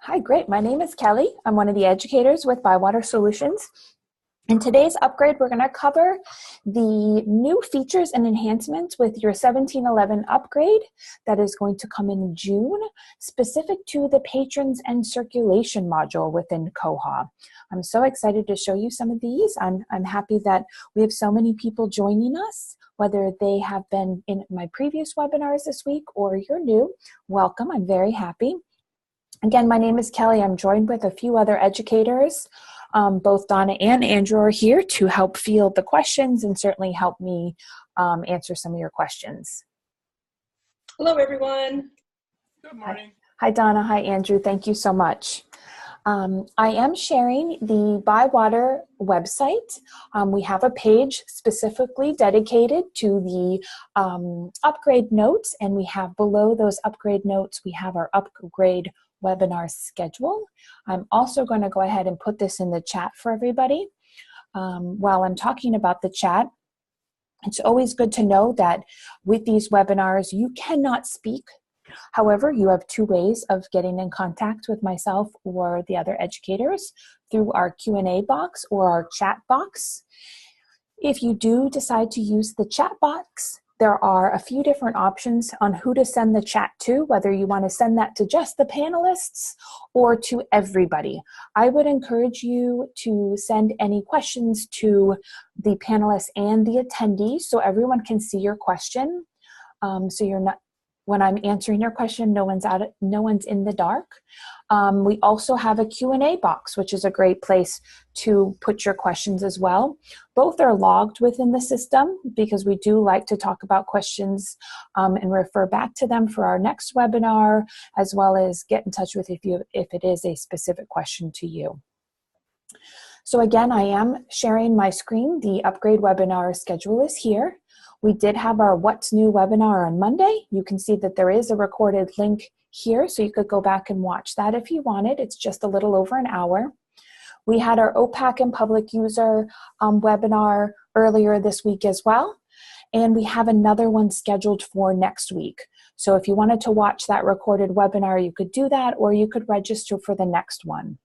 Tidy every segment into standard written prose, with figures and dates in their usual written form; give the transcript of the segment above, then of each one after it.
Hi, great. My name is Kelly. I'm one of the educators with Bywater Solutions. In today's upgrade, we're going to cover the new features and enhancements with your 1711 upgrade that is going to come in June, specific to the patrons and circulation module within Koha. I'm so excited to show you some of these. I'm happy that we have so many people joining us, whether they have been in my previous webinars this week or you're new. Welcome. I'm very happy. Again, my name is Kelly. I'm joined with a few other educators. Both Donna and Andrew are here to help field the questions and certainly help me answer some of your questions. Hello, everyone. Good morning. Hi, Donna. Hi, Andrew. Thank you so much. I am sharing the Bywater website. We have a page specifically dedicated to the upgrade notes, and we have below those upgrade notes, we have our upgrade webinar schedule. I'm also going to go ahead and put this in the chat for everybody. While I'm talking about the chat, it's always good to know that with these webinars, you cannot speak. However, you have two ways of getting in contact with myself or the other educators through our Q&A box or our chat box. If you do decide to use the chat box, there are a few different options on who to send the chat to, whether you want to send that to just the panelists or to everybody. I would encourage you to send any questions to the panelists and the attendees so everyone can see your question. So you're not, when I'm answering your question, no one's in the dark. We also have a Q&A box, which is a great place to put your questions as well. Both are logged within the system because we do like to talk about questions and refer back to them for our next webinar, as well as get in touch with if it is a specific question to you. So again, I am sharing my screen. The upgrade webinar schedule is here. We did have our What's New webinar on Monday. You can see that there is a recorded link here, so you could go back and watch that if you wanted. It's just a little over an hour. We had our OPAC and public user webinar earlier this week as well, and we have another one scheduled for next week. So if you wanted to watch that recorded webinar, you could do that, or you could register for the next one.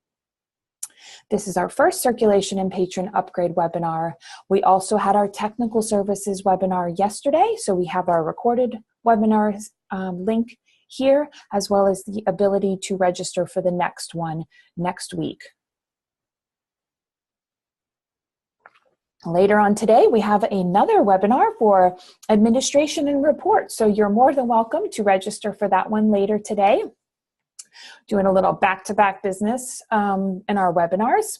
This is our first circulation and patron upgrade webinar. We also had our technical services webinar yesterday, so we have our recorded webinar link here, as well as the ability to register for the next one next week. Later on today, we have another webinar for administration and reports, so you're more than welcome to register for that one later today. Doing a little back-to-back business in our webinars.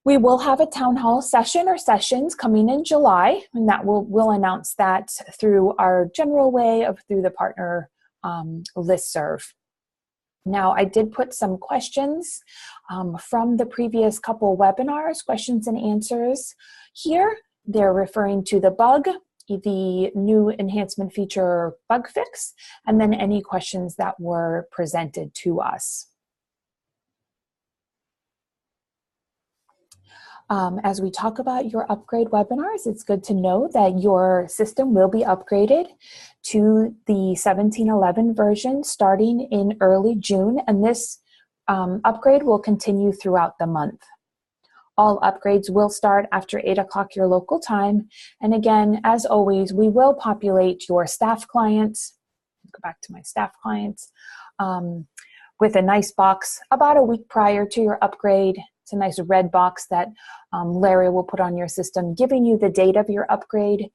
We will have a town hall session or sessions coming in July, and that we'll announce that through our general way of through the partner listserv. Now, I did put some questions from the previous couple webinars, questions and answers here. They're referring to the bug, the new enhancement feature bug fix, and then any questions that were presented to us. As we talk about your upgrade webinars, it's good to know that your system will be upgraded to the 1711 version starting in early June, and this upgrade will continue throughout the month. All upgrades will start after 8 o'clock your local time. And again, as always, we will populate your staff clients, go back to my staff clients, with a nice box about a week prior to your upgrade. It's a nice red box that Larry will put on your system, giving you the date of your upgrade,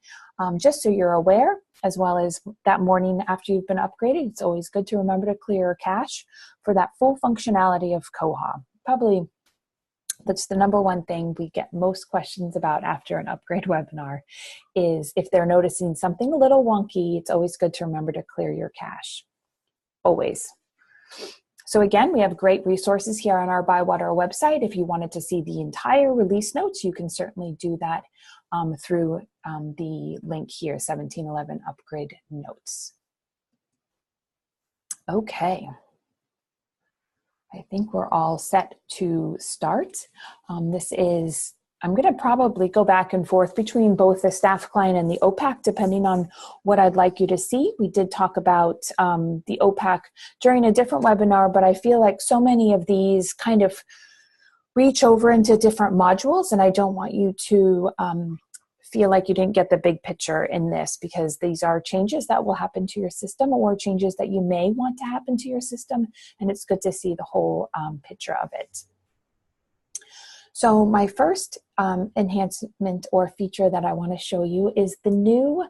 just so you're aware, as well as that morning after you've been upgraded. It's always good to remember to clear your cache for that full functionality of Koha. Probably that's the number one thing we get most questions about after an upgrade webinar is if they're noticing something a little wonky, it's always good to remember to clear your cache. Always. So again, we have great resources here on our Bywater website. If you wanted to see the entire release notes, you can certainly do that through the link here, 1711 upgrade notes. Okay. I think we're all set to start. This is I'm going to probably go back and forth between both the staff client and the OPAC, depending on what I'd like you to see. We did talk about the OPAC during a different webinar, but I feel like so many of these kind of reach over into different modules, and I don't want you to feel like you didn't get the big picture in this, because these are changes that will happen to your system or changes that you may want to happen to your system, and it's good to see the whole picture of it. So my first enhancement or feature that I want to show you is the new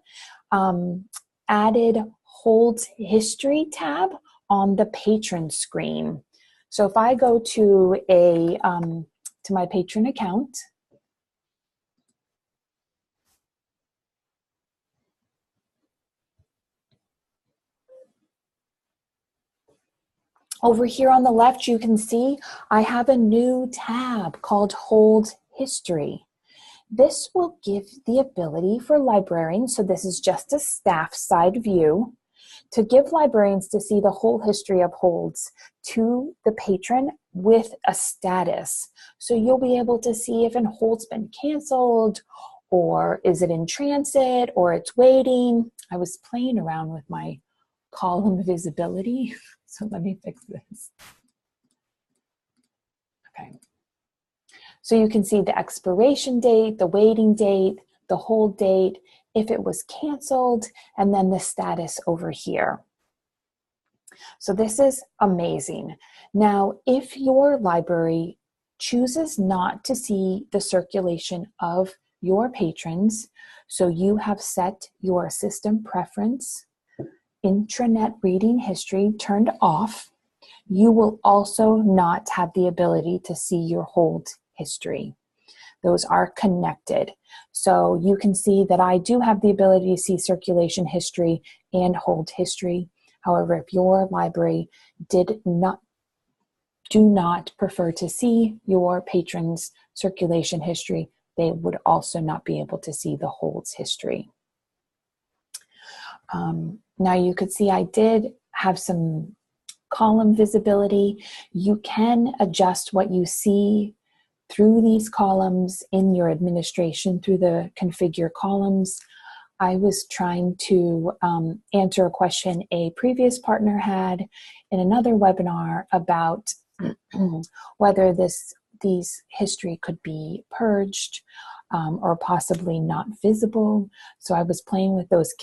added Hold History tab on the patron screen. So if I go to to my patron account, over here on the left, you can see I have a new tab called Hold History. This will give the ability for librarians, so this is just a staff side view, to give librarians to see the whole history of holds to the patron with a status. So you'll be able to see if a hold's been canceled, or is it in transit, or it's waiting. I was playing around with my column visibility. So let me fix this. Okay. So you can see the expiration date, the waiting date, the hold date, if it was canceled, and then the status over here. So this is amazing. Now, if your library chooses not to see the circulation of your patrons, so you have set your system preference intranet reading history turned off, you will also not have the ability to see your hold history. Those are connected. So you can see that I do have the ability to see circulation history and hold history. However, if your library do not prefer to see your patrons' circulation history, they would also not be able to see the holds history. Now you could see I did have some column visibility. You can adjust what you see through these columns in your administration through the configure columns. I was trying to answer a question a previous partner had in another webinar about whether these history could be purged or possibly not visible. So I was playing with those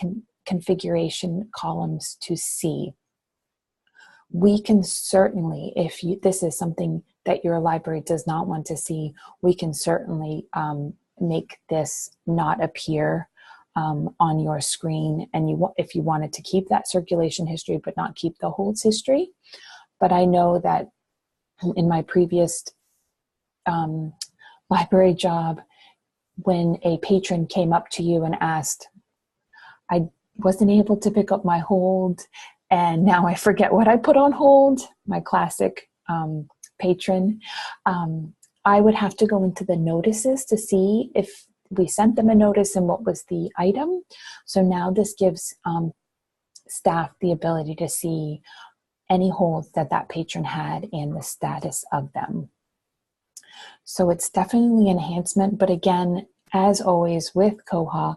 configuration columns to see. We can certainly, if this is something that your library does not want to see, we can certainly make this not appear on your screen. And if you wanted to keep that circulation history but not keep the holds history. But I know that in my previous library job, when a patron came up to you and asked, I wasn't able to pick up my hold, and now I forget what I put on hold, my classic patron, I would have to go into the notices to see if we sent them a notice and what was the item. So now this gives staff the ability to see any holds that that patron had and the status of them. So it's definitely an enhancement, but again, as always with Koha,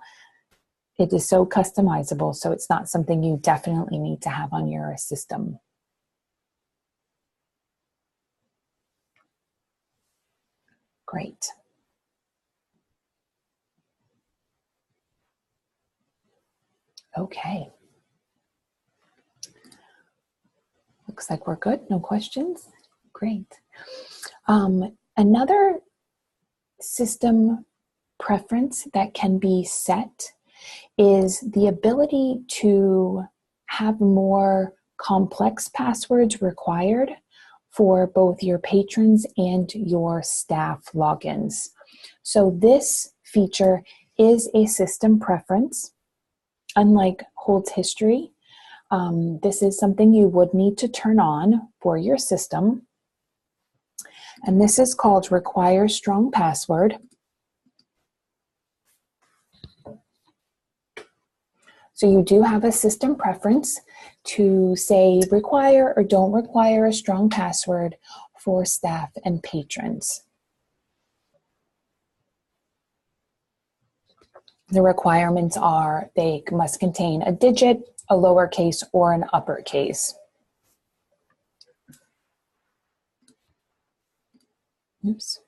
it is so customizable, so it's not something you definitely need to have on your system. Great. Okay. Looks like we're good. No questions? Great. Another system preference that can be set is the ability to have more complex passwords required for both your patrons and your staff logins. So this feature is a system preference. Unlike holds history, this is something you would need to turn on for your system. And this is called Require Strong Password. So you do have a system preference to say require or don't require a strong password for staff and patrons. The requirements are they must contain a digit, a lowercase, or an uppercase. Oops.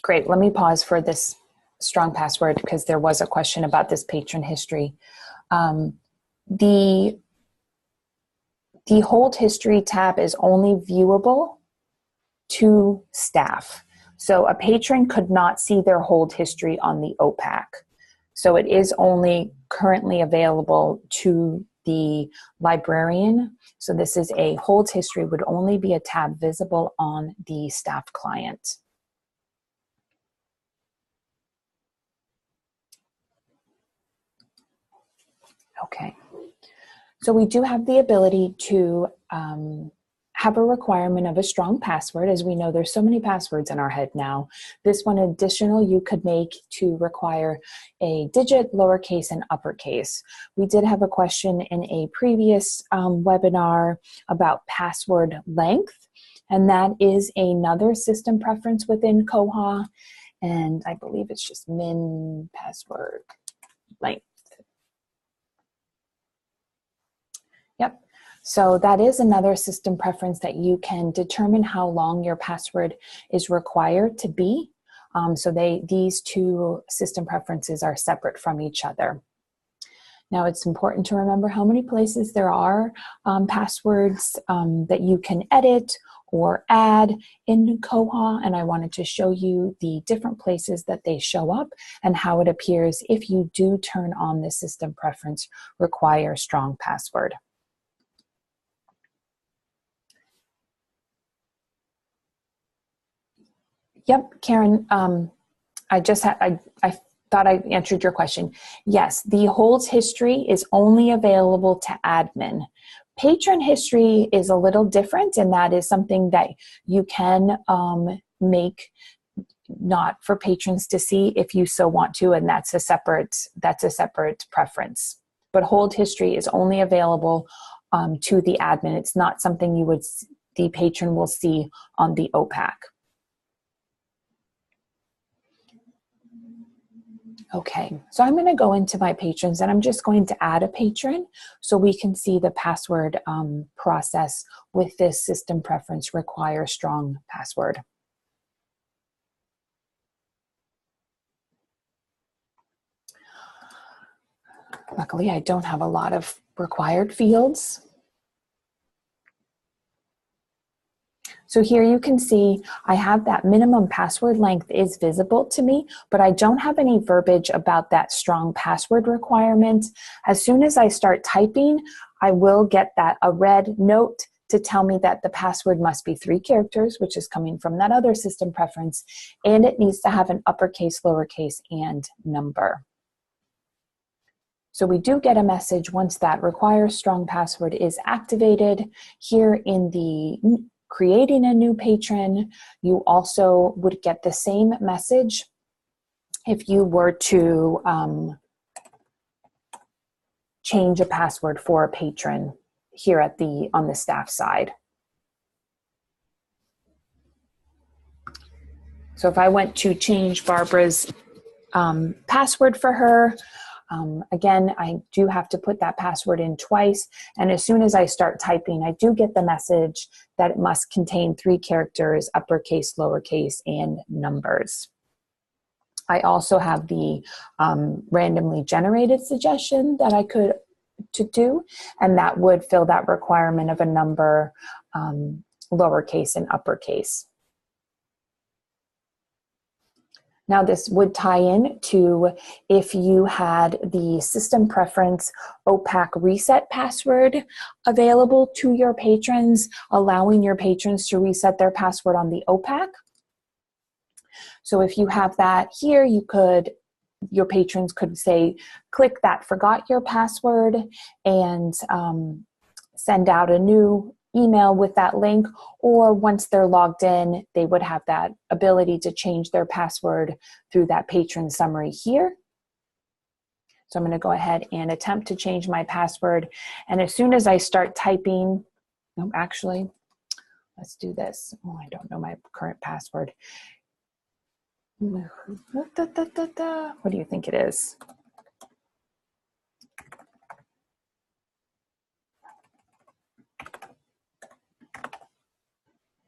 Great, let me pause for this strong password because there was a question about this patron history. The hold history tab is only viewable to staff. So a patron could not see their hold history on the OPAC. So it is only currently available to the librarian. So this is a hold history would only be a tab visible on the staff client. Okay. So we do have the ability to have a requirement of a strong password. As we know, there's so many passwords in our head now. This one additional you could make to require a digit, lowercase, and uppercase. We did have a question in a previous webinar about password length, and that is another system preference within Koha, and I believe it's just min password length. Yep. So that is another system preference that you can determine how long your password is required to be. So these two system preferences are separate from each other. Now it's important to remember how many places there are passwords that you can edit or add in Koha, and I wanted to show you the different places that they show up and how it appears if you do turn on the system preference require strong password. Yep, Karen, I thought I answered your question. Yes, the holds history is only available to admin. Patron history is a little different, and that is something that you can make not for patrons to see if you so want to, and that's a separate preference. But hold history is only available to the admin. It's not something the patron will see on the OPAC. Okay, so I'm going to go into my patrons and I'm just going to add a patron so we can see the password process with this system preference require strong password. Luckily, I don't have a lot of required fields. So here you can see I have that minimum password length is visible to me, but I don't have any verbiage about that strong password requirement. As soon as I start typing, I will get a red note to tell me that the password must be 3 characters, which is coming from that other system preference, and it needs to have an uppercase, lowercase, and number. So we do get a message once that require strong password is activated. Here in the creating a new patron, you also would get the same message if you were to change a password for a patron here on the staff side. So if I went to change Barbara's password for her, again, I do have to put that password in twice, and as soon as I start typing, I do get the message that it must contain 3 characters, uppercase, lowercase, and numbers. I also have the randomly generated suggestion that I could do, and that would fill that requirement of a number, lowercase and uppercase. Now this would tie in to if you had the system preference OPAC reset password available to your patrons, allowing your patrons to reset their password on the OPAC. So if you have that here, your patrons could say, click that forgot your password and send out a new email with that link, or once they're logged in, they would have that ability to change their password through that patron summary here. So I'm going to go ahead and attempt to change my password. And as soon as I start typing, actually, Let's do this. Oh, I don't know my current password. What do you think it is?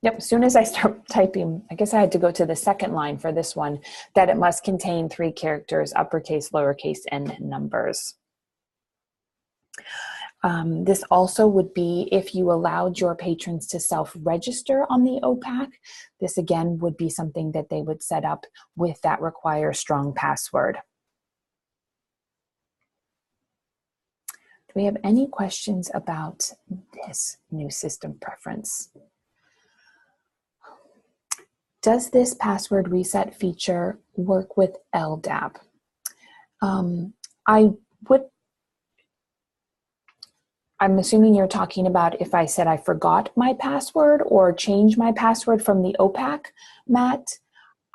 Yep, as soon as I start typing, I guess I had to go to the second line for this one, that it must contain 3 characters, uppercase, lowercase, and numbers. This also would be if you allowed your patrons to self-register on the OPAC. This again would be something that they would set up with that require strong password. Do we have any questions about this new system preference? Does this password reset feature work with LDAP? I'm assuming you're talking about if I said I forgot my password or changed my password from the OPAC, Matt.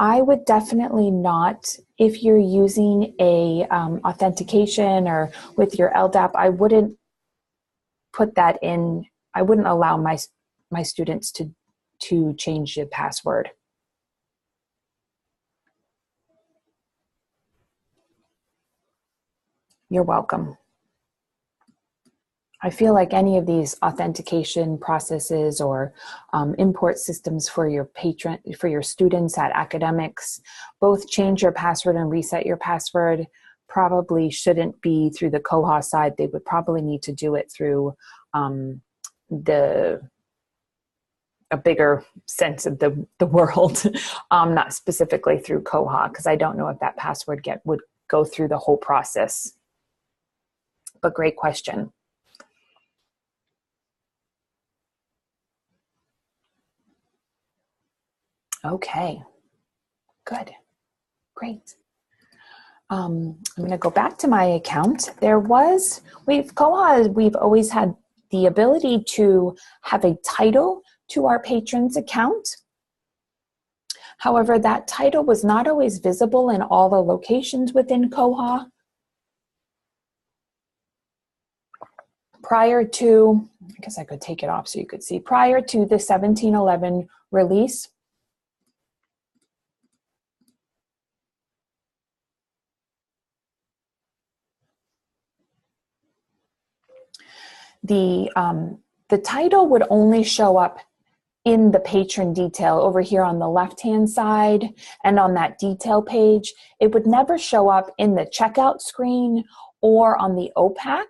I would definitely not. If you're using a authentication or with your LDAP, I wouldn't put that in. I wouldn't allow my students to change the password. You're welcome. I feel like any of these authentication processes or import systems for your students at academics, both change your password and reset your password, probably shouldn't be through the Koha side. They would probably need to do it through a bigger sense of the world, not specifically through Koha, because I don't know if that password would go through the whole process. But great question. Okay, good, great. I'm going to go back to my account. Koha, we've always had the ability to have a title to our patrons account. However, that title was not always visible in all the locations within Koha. Prior to, I guess I could take it off so you could see, prior to the 1711 release, the title would only show up in the patron detail over here on the left-hand side and on that detail page. It would never show up in the checkout screen or on the OPAC.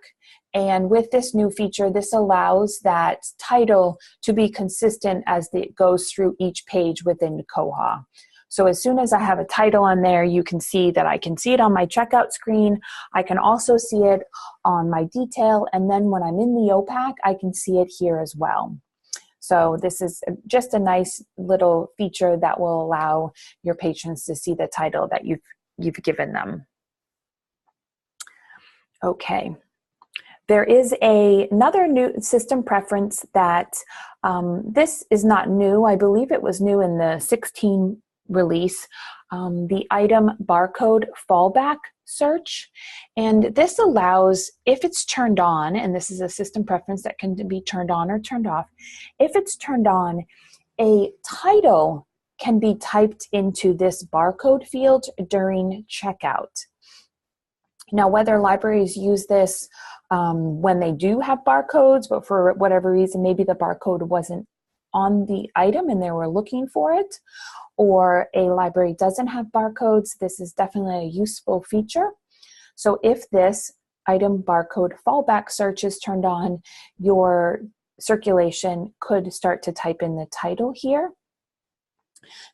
And with this new feature, this allows that title to be consistent as it goes through each page within Koha. So as soon as I have a title on there, you can see that I can see it on my checkout screen. I can also see it on my detail. And then when I'm in the OPAC, I can see it here as well. So this is just a nice little feature that will allow your patrons to see the title that you've given them. Okay. There is another new system preference that this is not new. I believe it was new in the 16 release, the item barcode fallback search. And this allows, if it's turned on, and this is a system preference that can be turned on or turned off, if it's turned on, a title can be typed into this barcode field during checkout. Now, whether libraries use this when they do have barcodes, but for whatever reason, maybe the barcode wasn't on the item and they were looking for it, or a library doesn't have barcodes, this is definitely a useful feature. So if this item barcode fallback search is turned on, your circulation could start to type in the title here.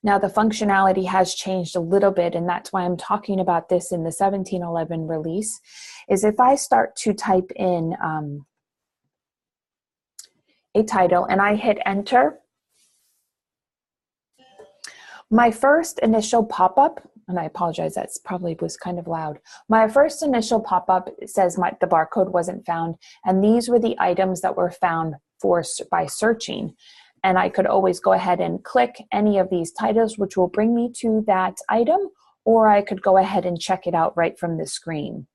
Now the functionality has changed a little bit, and that's why I'm talking about this in the 1711 release, is if I start to type in a title and I hit enter, my first initial pop-up, and I apologize, that's probably was kind of loud. My first initial pop-up says the barcode wasn't found, and these were the items that were found by searching. And I could always go ahead and click any of these titles, which will bring me to that item, or I could go ahead and check it out right from the screen.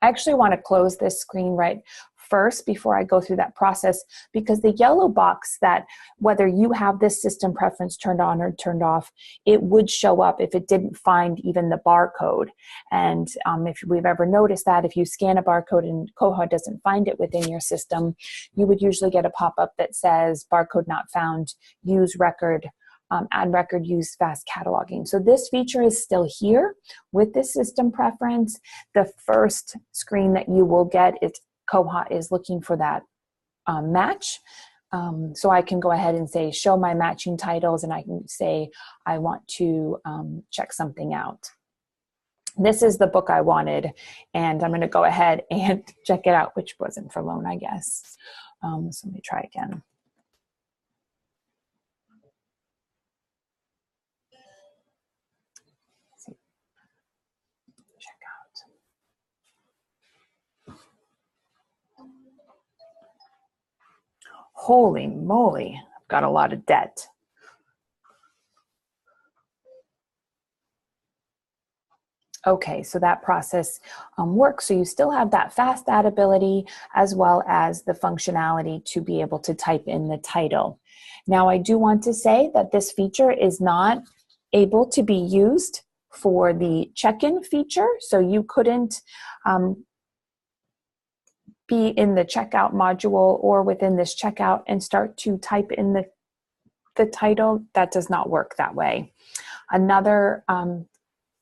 I actually want to close this screen right first before I go through that process, because the yellow box, that whether you have this system preference turned on or turned off, it would show up if it didn't find even the barcode. And if we've ever noticed that, if you scan a barcode and Koha doesn't find it within your system, you would usually get a pop-up that says barcode not found, use record, add record, use fast cataloging. So this feature is still here with this system preference. The first screen that you will get is Koha is looking for that match. So I can go ahead and say, show my matching titles, and I can say, I want to check something out. This is the book I wanted, and I'm going to go ahead and check it out, which wasn't for loan, I guess. So let me try again. Check out. Holy moly, I've got a lot of debt. Okay, so that process works. So you still have that fast add ability as well as the functionality to be able to type in the title. Now, I do want to say that this feature is not able to be used for the check-in feature. So you couldn't be in the checkout module or within this checkout and start to type in the title. That does not work that way. Another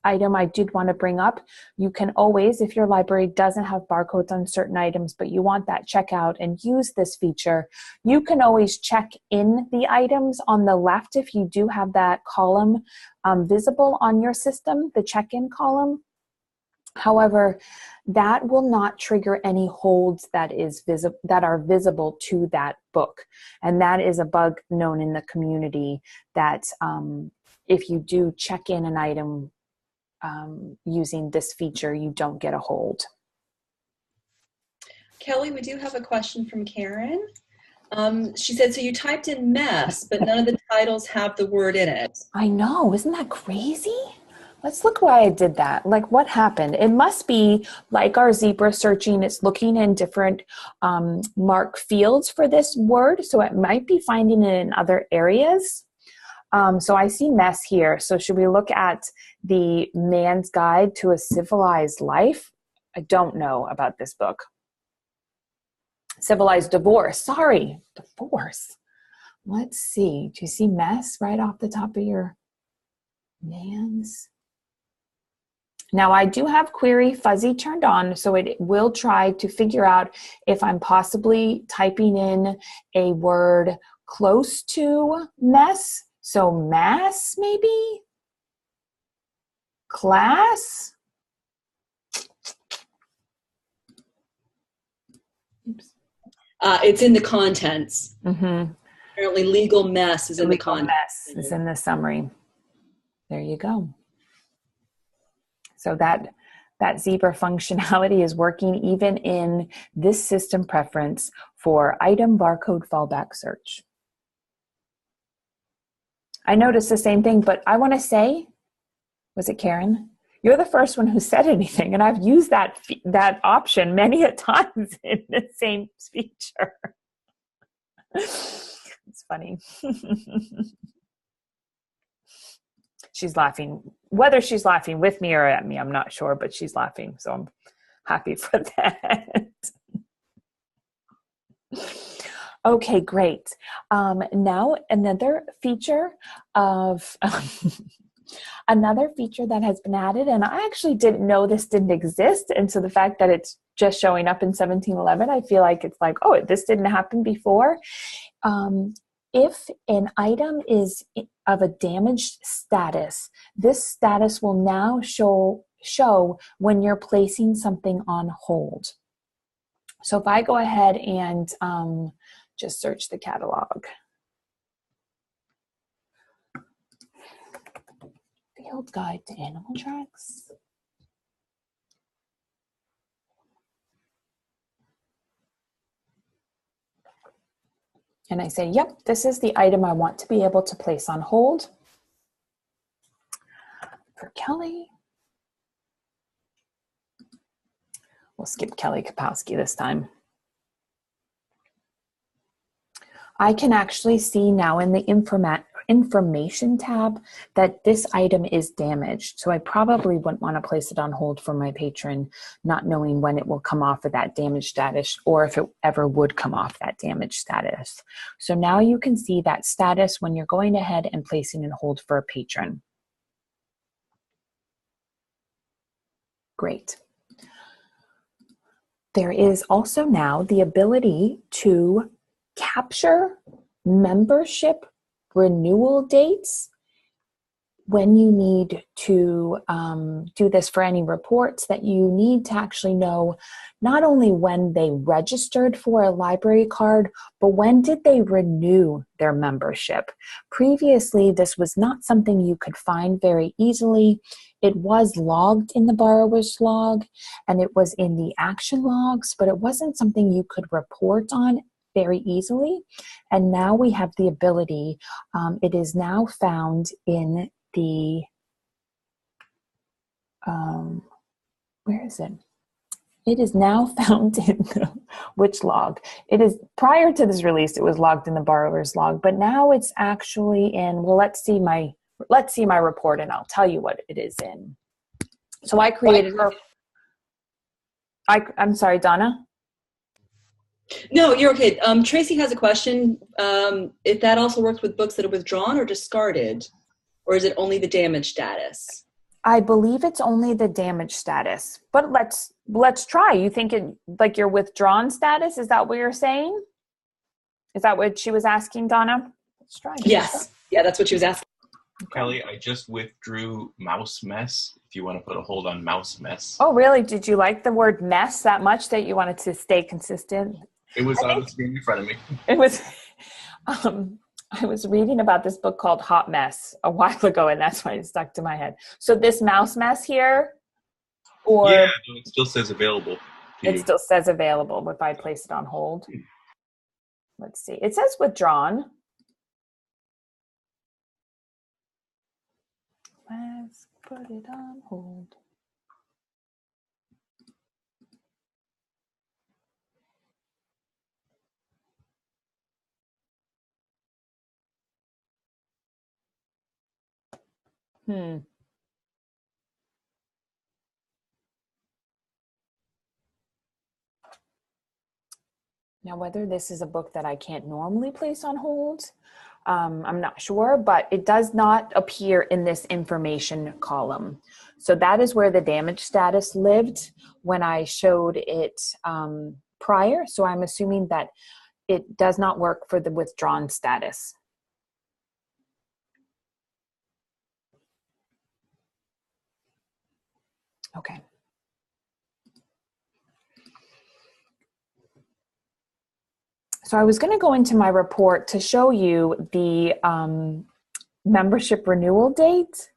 item I did want to bring up, you can always, if your library doesn't have barcodes on certain items, but you want that checkout and use this feature, you can always check in the items on the left if you do have that column visible on your system, the check-in column. However, that will not trigger any holds that are visible to that book. And that is a bug known in the community, that if you do check in an item using this feature, you don't get a hold. Kelly, we do have a question from Karen. She said, so you typed in mess, but none of the titles have the word in it. I know, isn't that crazy? Let's look why I did that. Like, what happened? It must be like our zebra searching. It's looking in different mark fields for this word. So it might be finding it in other areas. So I see mess here. So should we look at the Man's Guide to a Civilized Life? I don't know about this book. Civilized Divorce. Sorry, divorce. Let's see. Do you see mess right off the top of your Man's? Now I do have query fuzzy turned on, so it will try to figure out if I'm possibly typing in a word close to mess. So mass, maybe? Class? Oops. It's in the contents. Mm-hmm. Apparently legal mess is in the contents. Mess is in the summary. There you go. So that zebra functionality is working even in this system preference for item barcode fallback search. I noticed the same thing, but I want to say, was it Karen? You're the first one who said anything, and I've used that option many a times in the same feature. It's funny. She's laughing. Whether she's laughing with me or at me, I'm not sure, but she's laughing, so I'm happy for that. Okay, great. Now another feature of another feature that has been added, and I actually didn't know this didn't exist, and so the fact that it's just showing up in 1711, I feel like it's like, oh, this didn't happen before. If an item is of a damaged status, this status will now show when you're placing something on hold. So if I go ahead and just search the catalog. Field Guide to Animal Tracks. And I say, yep, this is the item I want to be able to place on hold for Kelly. We'll skip Kelly Kapowski this time. I can actually see now in the information tab that this item is damaged. So I probably wouldn't want to place it on hold for my patron, not knowing when it will come off of that damage status or if it ever would come off that damage status. So now you can see that status when you're going ahead and placing it hold for a patron. Great. There is also now the ability to capture membership renewal dates when you need to do this for any reports that you need to actually know not only when they registered for a library card, but when did they renew their membership. Previously, this was not something you could find very easily. It was logged in the borrower's log and it was in the action logs, but it wasn't something you could report on very easily. And now we have the ability, it is now found in the, where is it? It is now found in the, which log? It is, prior to this release, it was logged in the borrower's log, but now it's actually in, well, let's see my report and I'll tell you what it is in. So I created, I'm sorry, Donna? No, you're okay. Tracy has a question. If that also works with books that are withdrawn or discarded, or is it only the damage status? I believe it's only the damage status, but let's try. You think it like your withdrawn status? Is that what you're saying? Is that what she was asking, Donna? Let's try. Yes. Yeah, that's what she was asking. Kelly, I just withdrew Mouse Mess, if you want to put a hold on Mouse Mess. Oh, really? Did you like the word mess that much that you wanted to stay consistent? It was on the screen in front of me. It was, I was reading about this book called Hot Mess a while ago, and that's why it stuck to my head. So this Mouse Mess here, or? Yeah, it still says available. It still says available if I place it on hold. Let's see. It says withdrawn. Let's put it on hold. Now, whether this is a book that I can't normally place on hold, I'm not sure, but it does not appear in this information column. So that is where the damage status lived when I showed it prior. So I'm assuming that it does not work for the withdrawn status. Okay. So I was going to go into my report to show you the membership renewal date.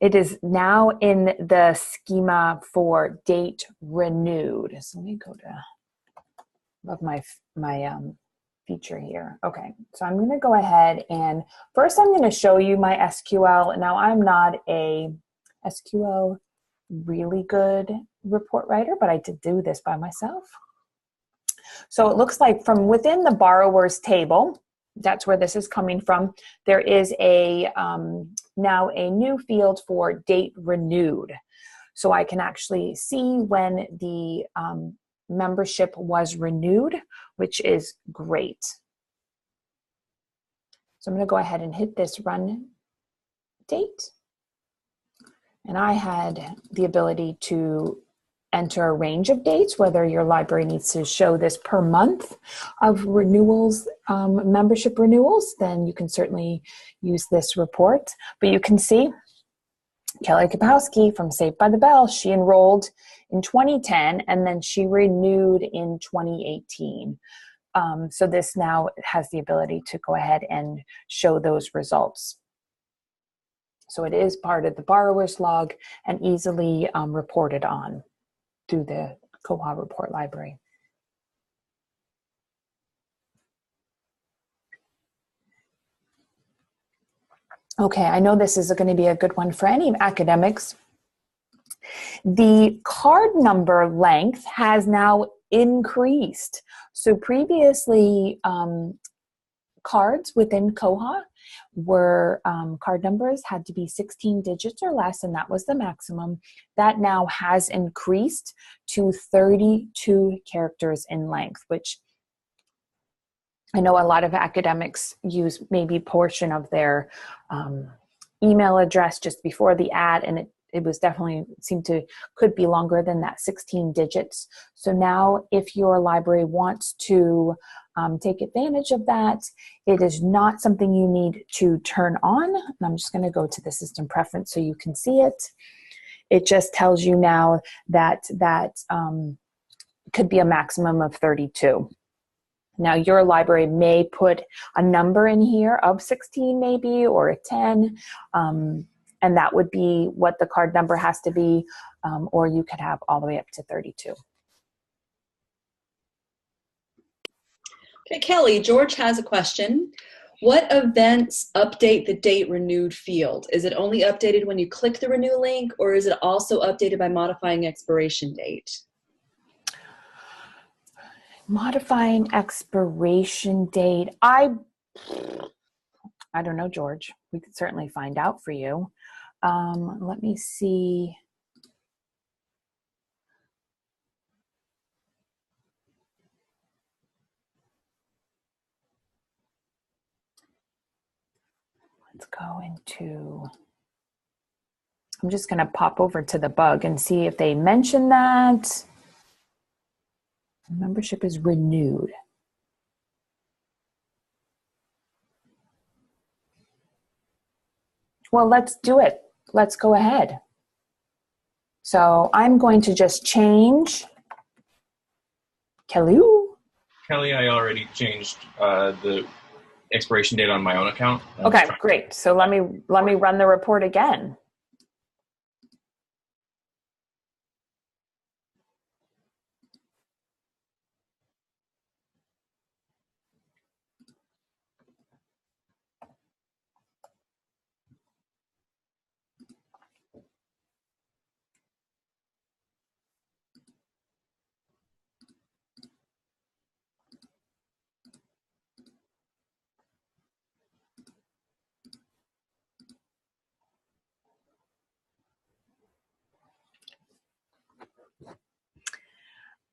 It is now in the schema for date renewed. So let me go to, love my feature here. Okay, so I'm going to go ahead and first I'm going to show you my SQL. Now I'm not a SQL really good report writer, but I did do this by myself. So it looks like from within the borrower's table, that's where this is coming from, there is a now a new field for date renewed. So I can actually see when the membership was renewed, which is great. So I'm going to go ahead and hit this run date. And I had the ability to enter a range of dates, whether your library needs to show this per month of renewals, membership renewals, then you can certainly use this report. But you can see Kelly Kapowski from Saved by the Bell, she enrolled in 2010 and then she renewed in 2018. So this now has the ability to go ahead and show those results. So it is part of the borrower's log and easily reported on through the Koha Report Library. Okay, I know this is going to be a good one for any academics. The card number length has now increased. So previously, cards within Koha were card numbers had to be 16 digits or less, and that was the maximum. That now has increased to 32 characters in length, which I know a lot of academics use maybe portion of their email address just before the ad, and it was definitely could be longer than that 16 digits. So now if your library wants to take advantage of that, it is not something you need to turn on. And I'm just going to go to the system preference so you can see it. It just tells you now that could be a maximum of 32. Now your library may put a number in here of 16 maybe, or a 10, and that would be what the card number has to be, or you could have all the way up to 32. Okay, Kelly, George has a question. What events update the date renewed field? Is it only updated when you click the renew link, or is it also updated by modifying expiration date? Modifying expiration date. I don't know, George. We could certainly find out for you. Let me see. Let's go into, I'm just going to pop over to the bug and see if they mention that. Membership is renewed. Well, let's do it. Let's go ahead. So I'm going to just change Kelly. Kelly, I already changed the expiration date on my own account. Okay, great. So let me run the report again.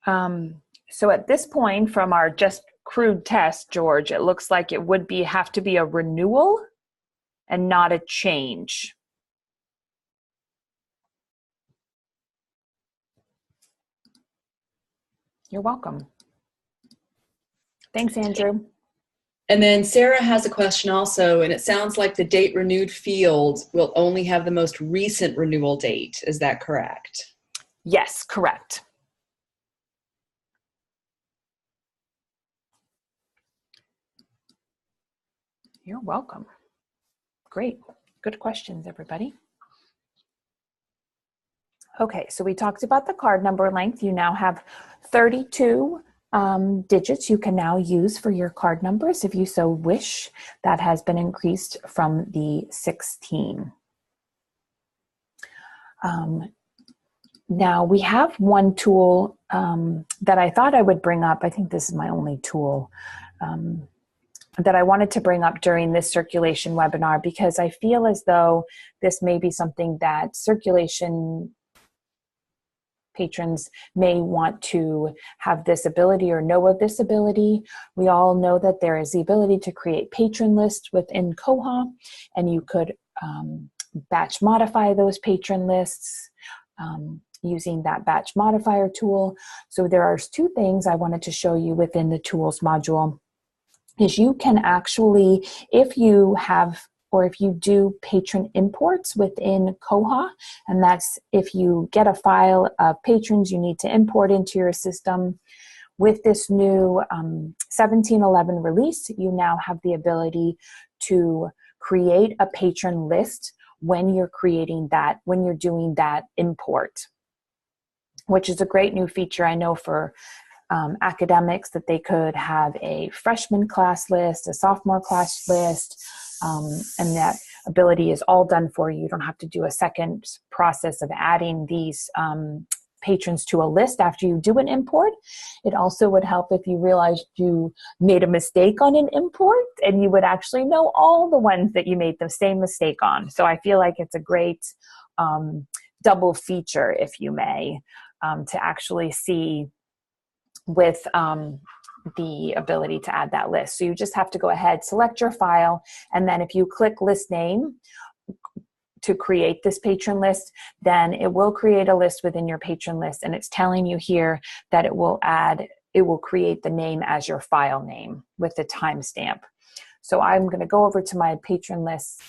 So at this point from our just crude test, George, it looks like it would have to be a renewal and not a change. You're welcome. Thanks, Andrew. And then Sarah has a question also, and it sounds like the date renewed field will only have the most recent renewal date. Is that correct? Yes, correct. You're welcome. Great. Good questions, everybody. Okay, so we talked about the card number length. You now have 32 digits you can now use for your card numbers if you so wish. That has been increased from the 16. Now we have one tool that I thought I would bring up. I think this is my only tool that I wanted to bring up during this circulation webinar, because I feel as though this may be something that circulation patrons may want to have this ability or know of this ability. We all know that there is the ability to create patron lists within Koha, and you could batch modify those patron lists using that batch modifier tool. So there are two things I wanted to show you within the tools module. Is you can actually, if you have or if you do patron imports within Koha, and that's if you get a file of patrons you need to import into your system. With this new 1711 release, you now have the ability to create a patron list when you're creating that, when you're doing that import, which is a great new feature. I know for academics that they could have a freshman class list, a sophomore class list, and that ability is all done for you. You don't have to do a second process of adding these patrons to a list after you do an import. It also would help if you realized you made a mistake on an import, and you would actually know all the ones that you made the same mistake on. So I feel like it's a great double feature, if you may, to actually see with the ability to add that list. So you just have to go ahead, select your file, and then if you click list name to create this patron list, then it will create a list within your patron list, and it's telling you here that it will create the name as your file name with the timestamp. So I'm going to go over to my patron list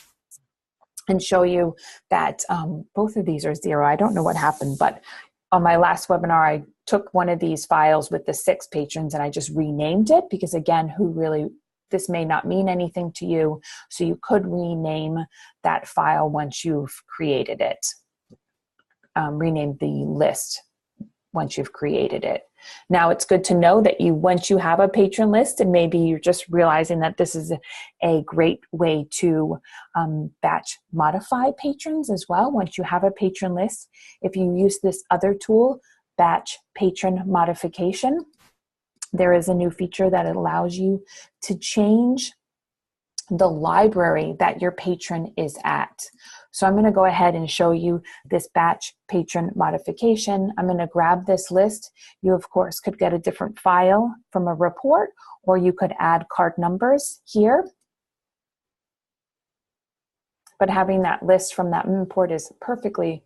and show you that both of these are 0. I don't know what happened, but on my last webinar, I took one of these files with the 6 patrons and I just renamed it because, again, this may not mean anything to you. So you could rename that file once you've created it. Rename the list once you've created it. Now, it's good to know that once you have a patron list, and maybe you're just realizing that this is a great way to batch modify patrons as well. Once you have a patron list, if you use this other tool, batch patron modification, there is a new feature that allows you to change the library that your patron is at. So I'm going to go ahead and show you this batch patron modification. I'm going to grab this list. You, of course, could get a different file from a report, or you could add card numbers here. But having that list from that import is perfectly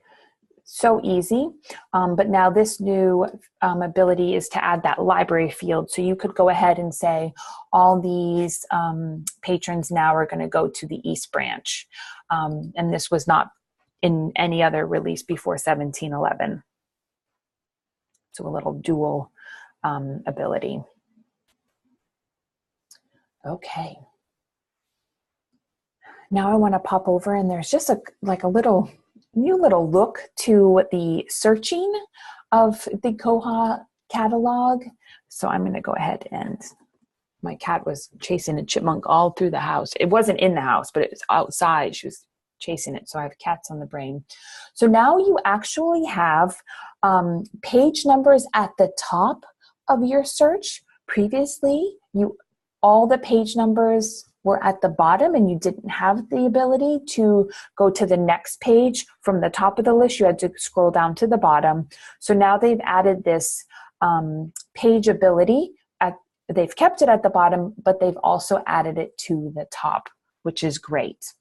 so easy. But now this new ability is to add that library field. So you could go ahead and say all these patrons now are going to go to the East Branch. And this was not in any other release before 1711. So a little dual ability. Okay. Now I want to pop over, and there's just a new little look to the searching of the Koha catalog. So I'm going to go ahead, and my cat was chasing a chipmunk all through the house. It wasn't in the house, but it was outside. She was chasing it. So I have cats on the brain. So now you actually have page numbers at the top of your search. Previously, all the page numbers were at the bottom, and you didn't have the ability to go to the next page from the top of the list. You had to scroll down to the bottom. So now they've added this page ability. They've kept it at the bottom, but they've also added it to the top, which is great.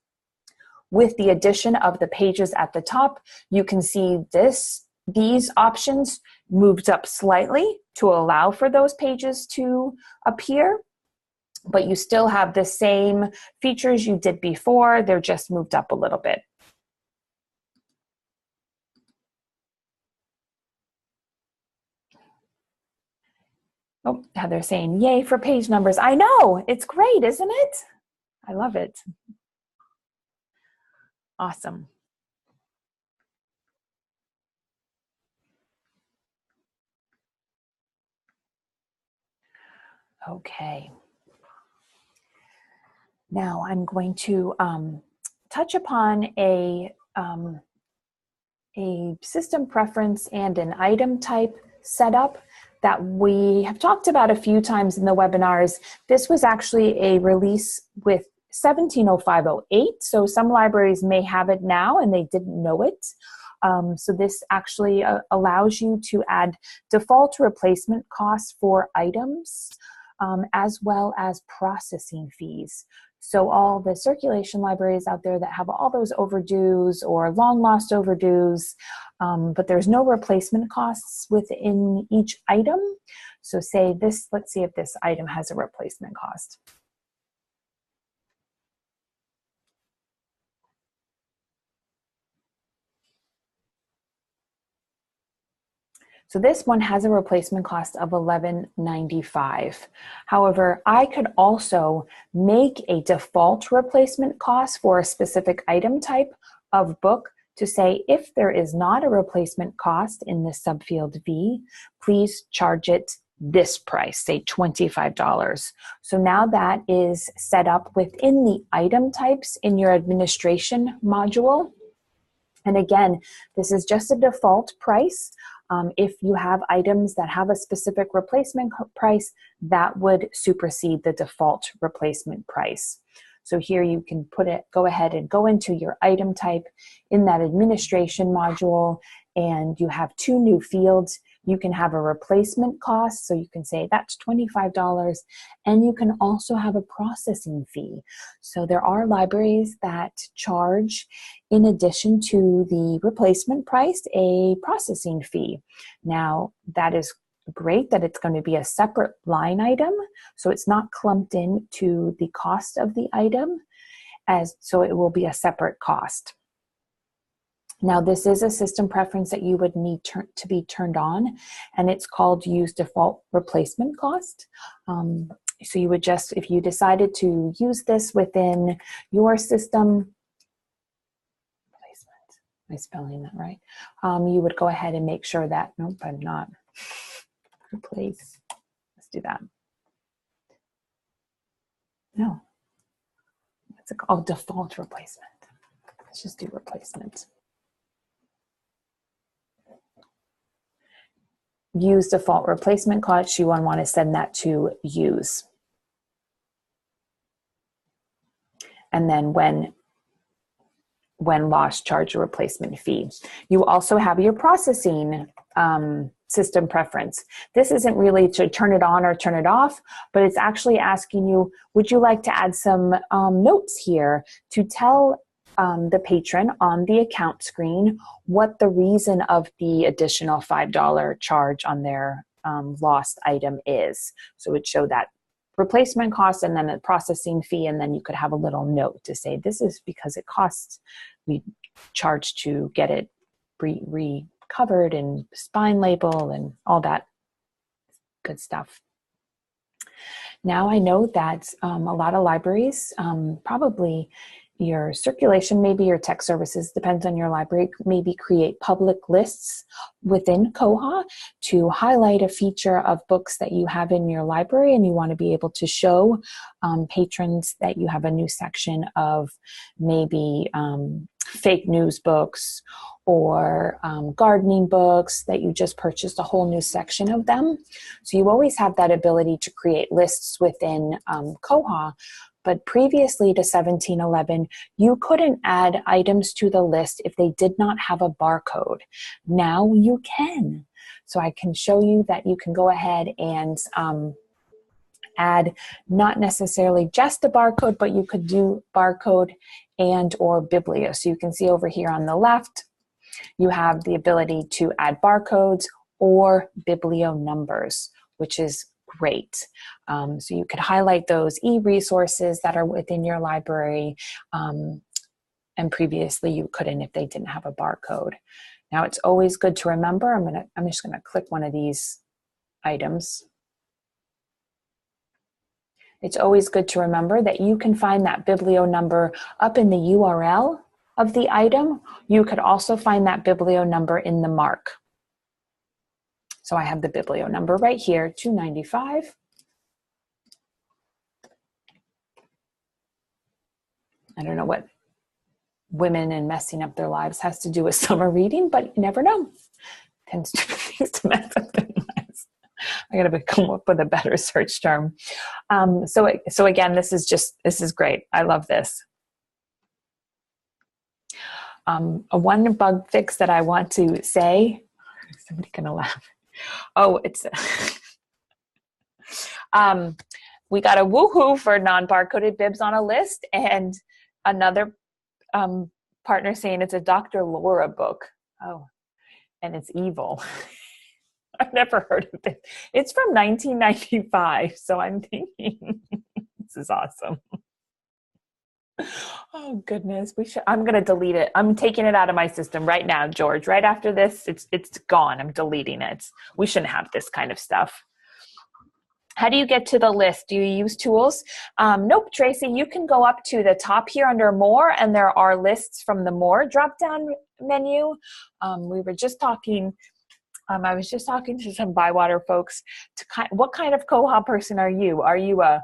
With the addition of the pages at the top, you can see these options moved up slightly to allow for those pages to appear. But you still have the same features you did before. They're just moved up a little bit. Oh, Heather saying, yay for page numbers. I know, it's great, isn't it? I love it. Awesome. Okay. Now I'm going to touch upon a system preference and an item type setup that we have talked about a few times in the webinars. This was actually a release with 170508, so some libraries may have it now and they didn't know it. So this actually allows you to add default replacement costs for items, as well as processing fees. So all the circulation libraries out there that have all those overdues or long lost overdues, but there's no replacement costs within each item. So say this, let's see if this item has a replacement cost. So this one has a replacement cost of $11.95. However, I could also make a default replacement cost for a specific item type of book to say, if there is not a replacement cost in this subfield V, please charge it this price, say $25. So now that is set up within the item types in your administration module. And again, this is just a default price. If you have items that have a specific replacement price, that would supersede the default replacement price. So here you can go ahead and go into your item type in that administration module, and you have two new fields. You can have a replacement cost, so you can say that's $25, and you can also have a processing fee. So there are libraries that charge, in addition to the replacement price, a processing fee. Now, that is great that it's going to be a separate line item, so it's not clumped into the cost of the item, so it will be a separate cost. Now, this is a system preference that you would need to be turned on, and it's called use default replacement cost. So you would just, if you decided to use this within your system, am I spelling that right? You would go ahead and make sure that, nope, I'm not. Replace, let's do that. No, it's called default replacement. Let's just do replacement. Use default replacement cost, you want to send that to use. And then when lost, charge a replacement fee. You also have your processing system preference. This isn't really to turn it on or turn it off, but it's actually asking you, would you like to add some notes here to tell the patron on the account screen what the reason of the additional $5 charge on their lost item is. So it would show that replacement cost and then a processing fee, and then you could have a little note to say this is because it costs, we charge to get it recovered and spine label and all that good stuff. Now I know that a lot of libraries, probably your circulation, maybe your tech services, depends on your library, maybe create public lists within Koha to highlight a feature of books that you have in your library, and you want to be able to show patrons that you have a new section of maybe fake news books or gardening books that you just purchased a whole new section of them. So you always have that ability to create lists within Koha. But previously to 1711, you couldn't add items to the list if they did not have a barcode. Now you can. So I can show you that you can go ahead and add not necessarily just a barcode, but you could do barcode and or biblio. So you can see over here on the left, you have the ability to add barcodes or biblio numbers, which is great. So you could highlight those e-resources that are within your library, and previously you couldn't if they didn't have a barcode. Now it's always good to remember, I'm just gonna click one of these items. It's always good to remember that you can find that biblio number up in the URL of the item. You could also find that biblio number in the MARC. So I have the biblio number right here, 295. I don't know what women and messing up their lives has to do with summer reading, but you never know. Tends to mess up their lives. I gotta come up with a better search term. So again, this is great. I love this. One bug fix that I want to say, somebody gonna laugh. Oh, it's we got a woohoo for non-barcoded bibs on a list, and another partner saying it's a Dr. Laura book. Oh, and it's evil. I've never heard of it. It's from 1995, so I'm thinking this is awesome. Oh goodness, I'm gonna delete it. I'm taking it out of my system right now, George. Right after this, it's gone. I'm deleting it. We shouldn't have this kind of stuff. How do you get to the list? Do you use tools? Nope, Tracy, you can go up to the top here under more, and there are lists from the more drop-down menu. We were just talking, I was just talking to some Bywater folks what kind of Koha person are you? Are you a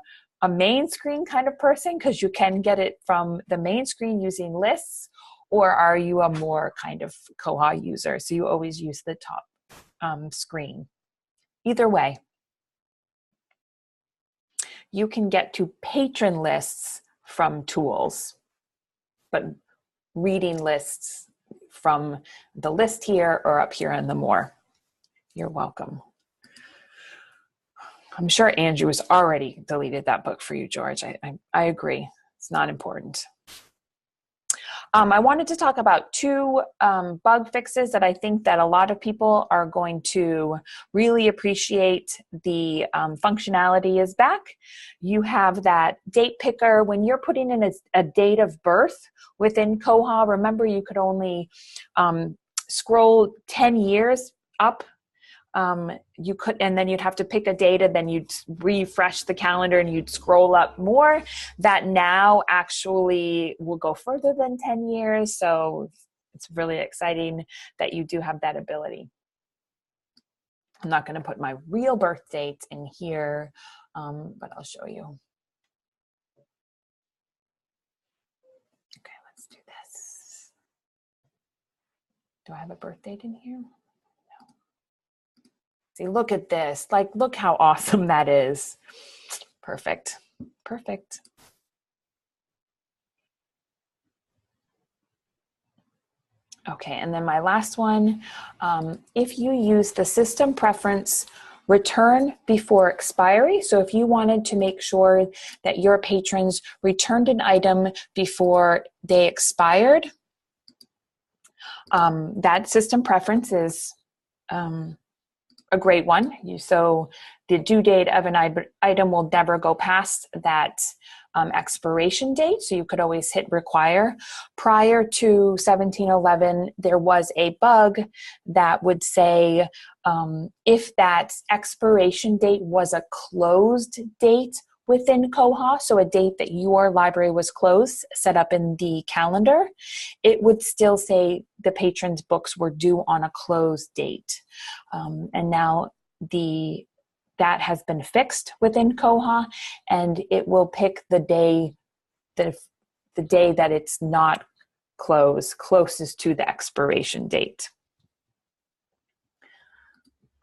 main screen kind of person, because you can get it from the main screen using lists, or are you a more kind of Koha user, so you always use the top screen. Either way, you can get to patron lists from tools, but reading lists from the list here or up here in the more. You're welcome. I'm sure Andrew has already deleted that book for you, George. I agree. It's not important. I wanted to talk about two bug fixes that I think that a lot of people are going to really appreciate. The functionality is back. You have that date picker. When you're putting in a date of birth within Koha, remember you could only scroll 10 years up. You could, and then you'd have to pick a date, and then you'd refresh the calendar and you'd scroll up more. That now actually will go further than 10 years. So it's really exciting that you do have that ability. I'm not going to put my real birth date in here, but I'll show you. Okay, let's do this. Do I have a birth date in here? See, look at this. Like, look how awesome that is. Perfect. Perfect. Okay, and then my last one, if you use the system preference return before expiry, so if you wanted to make sure that your patrons returned an item before they expired, that system preference is a great one. So the due date of an item will never go past that expiration date. So you could always hit require. Prior to 1711, there was a bug that would say if that expiration date was a closed date within Koha, so a date that your library was closed, set up in the calendar, it would still say the patron's books were due on a closed date. And now that has been fixed within Koha, and it will pick the day that it's not closed, closest to the expiration date.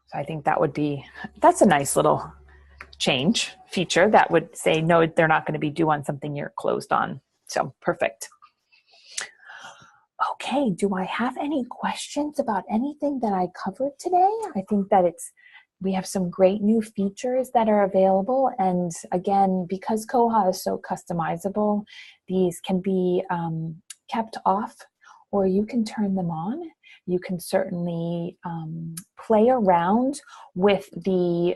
So I think that's a nice little change feature that would say, no, they're not going to be due on something you're closed on. So perfect. Okay, do I have any questions about anything that I covered today? I think that we have some great new features that are available. And again, because Koha is so customizable, these can be kept off, or you can turn them on. You can certainly play around with the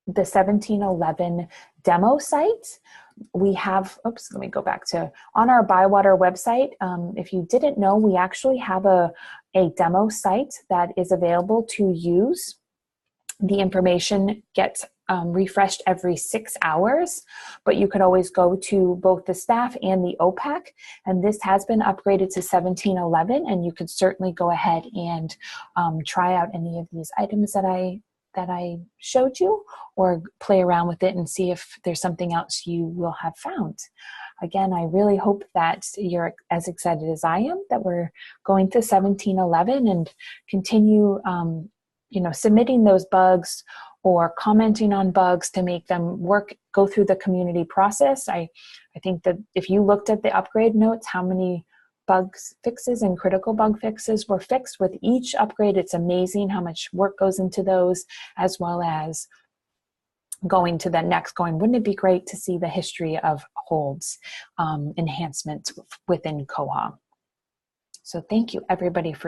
1711 demo site. We have, let me go back to, on our Bywater website, if you didn't know, we actually have a demo site that is available to use. The information gets refreshed every 6 hours, but you could always go to both the staff and the OPAC, and this has been upgraded to 1711, and you could certainly go ahead and try out any of these items that I showed you, or play around with it and see if there's something else you will have found. Again, I really hope that you're as excited as I am that we're going to 1711 and continue submitting those bugs or commenting on bugs to make them go through the community process. I think that if you looked at the upgrade notes, how many bugs fixes and critical bug fixes were fixed with each upgrade. It's amazing how much work goes into those, as well as going to the next, wouldn't it be great to see the history of holds enhancements within Koha? So thank you everybody for